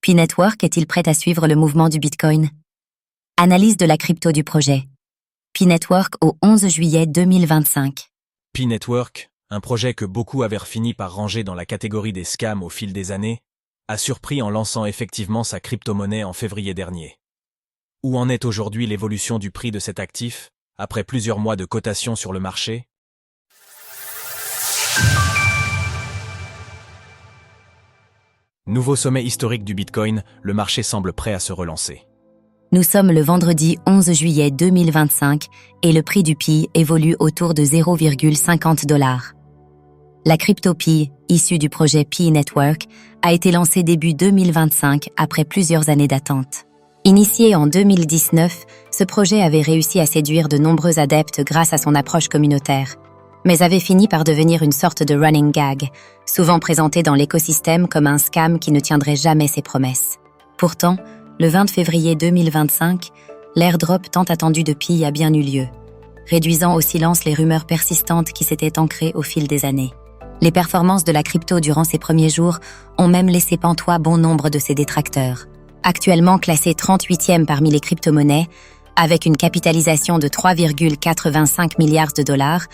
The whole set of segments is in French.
Pi Network est-il prêt à suivre le mouvement du Bitcoin? Analyse de la crypto du projet. Pi Network au 11 juillet 2025. Pi Network, un projet que beaucoup avaient fini par ranger dans la catégorie des scams au fil des années, a surpris en lançant effectivement sa crypto-monnaie en février dernier. Où en est aujourd'hui l'évolution du prix de cet actif, après plusieurs mois de cotation sur le marché? Nouveau sommet historique du Bitcoin, le marché semble prêt à se relancer. Nous sommes le vendredi 11 juillet 2025 et le prix du Pi évolue autour de 0,50 $. La crypto Pi, issue du projet Pi Network, a été lancée début 2025 après plusieurs années d'attente. Initié en 2019, ce projet avait réussi à séduire de nombreux adeptes grâce à son approche communautaire, mais avait fini par devenir une sorte de running gag, souvent présenté dans l'écosystème comme un scam qui ne tiendrait jamais ses promesses. Pourtant, le 20 février 2025, l'airdrop tant attendu de Pi a bien eu lieu, réduisant au silence les rumeurs persistantes qui s'étaient ancrées au fil des années. Les performances de la crypto durant ces premiers jours ont même laissé pantois bon nombre de ses détracteurs. Actuellement classée 38e parmi les crypto-monnaies, avec une capitalisation de 3,85 milliards de dollars,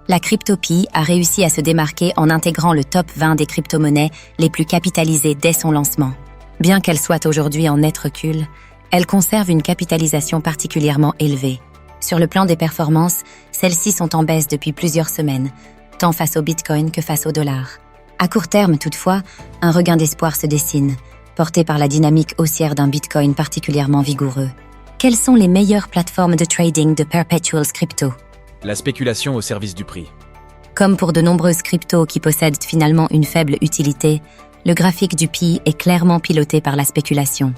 la crypto Pi a réussi à se démarquer en intégrant le top 20 des crypto-monnaies les plus capitalisées dès son lancement. Bien qu'elle soit aujourd'hui en net recul, elle conserve une capitalisation particulièrement élevée. Sur le plan des performances, celles-ci sont en baisse depuis plusieurs semaines, tant face au Bitcoin que face au dollar. À court terme, toutefois, un regain d'espoir se dessine, porté par la dynamique haussière d'un Bitcoin particulièrement vigoureux. Quelles sont les meilleures plateformes de trading de Perpetuals Crypto? La spéculation au service du prix. Comme pour de nombreuses cryptos qui possèdent finalement une faible utilité, le graphique du Pi est clairement piloté par la spéculation.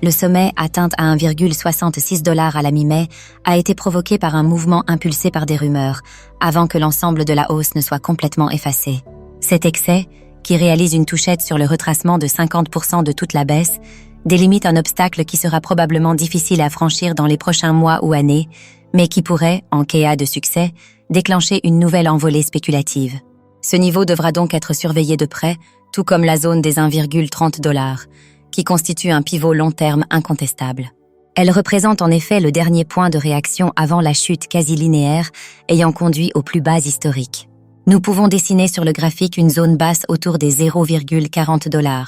Le sommet, atteint à 1,66 $ à la mi-mai, a été provoqué par un mouvement impulsé par des rumeurs, avant que l'ensemble de la hausse ne soit complètement effacé. Cet excès, qui réalise une touchette sur le retracement de 50% de toute la baisse, délimite un obstacle qui sera probablement difficile à franchir dans les prochains mois ou années, mais qui pourrait, en cas de succès, déclencher une nouvelle envolée spéculative. Ce niveau devra donc être surveillé de près, tout comme la zone des 1,30 $, qui constitue un pivot long terme incontestable. Elle représente en effet le dernier point de réaction avant la chute quasi linéaire ayant conduit aux plus bas historiques. Nous pouvons dessiner sur le graphique une zone basse autour des 0,40 $,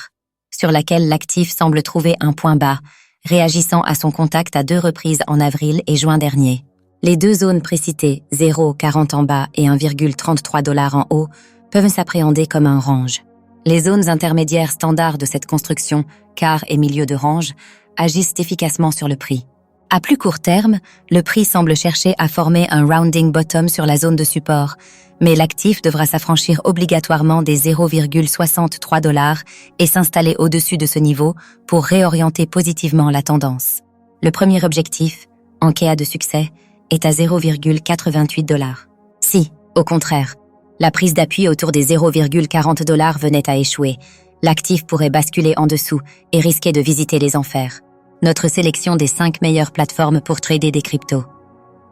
sur laquelle l'actif semble trouver un point bas, réagissant à son contact à 2 reprises en avril et juin dernier. Les deux zones précitées, 0,40 en bas et 1,33 $ en haut, peuvent s'appréhender comme un range. Les zones intermédiaires standards de cette construction, quart et milieu de range, agissent efficacement sur le prix. À plus court terme, le prix semble chercher à former un rounding bottom sur la zone de support, mais l'actif devra s'affranchir obligatoirement des 0,63 $ et s'installer au-dessus de ce niveau pour réorienter positivement la tendance. Le premier objectif, en cas de succès, est à 0,88 $. Si, au contraire, la prise d'appui autour des 0,40 $ venait à échouer, l'actif pourrait basculer en dessous et risquer de visiter les enfers. Notre sélection des 5 meilleures plateformes pour trader des cryptos.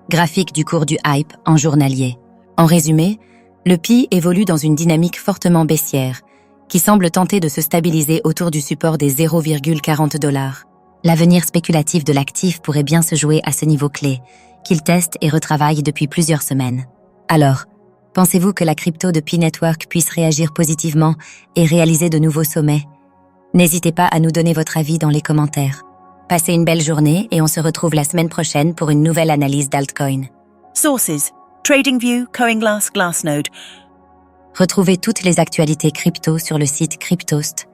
Graphique du cours du hype en journalier. En résumé, le Pi évolue dans une dynamique fortement baissière, qui semble tenter de se stabiliser autour du support des 0,40 $. L'avenir spéculatif de l'actif pourrait bien se jouer à ce niveau clé, qu'il teste et retravaille depuis plusieurs semaines. Alors, pensez-vous que la crypto de Pi Network puisse réagir positivement et réaliser de nouveaux sommets? N'hésitez pas à nous donner votre avis dans les commentaires. Passez une belle journée et on se retrouve la semaine prochaine pour une nouvelle analyse d'altcoin. Sources: TradingView, CoinGlass, Glassnode. Retrouvez toutes les actualités crypto sur le site cryptost.fr.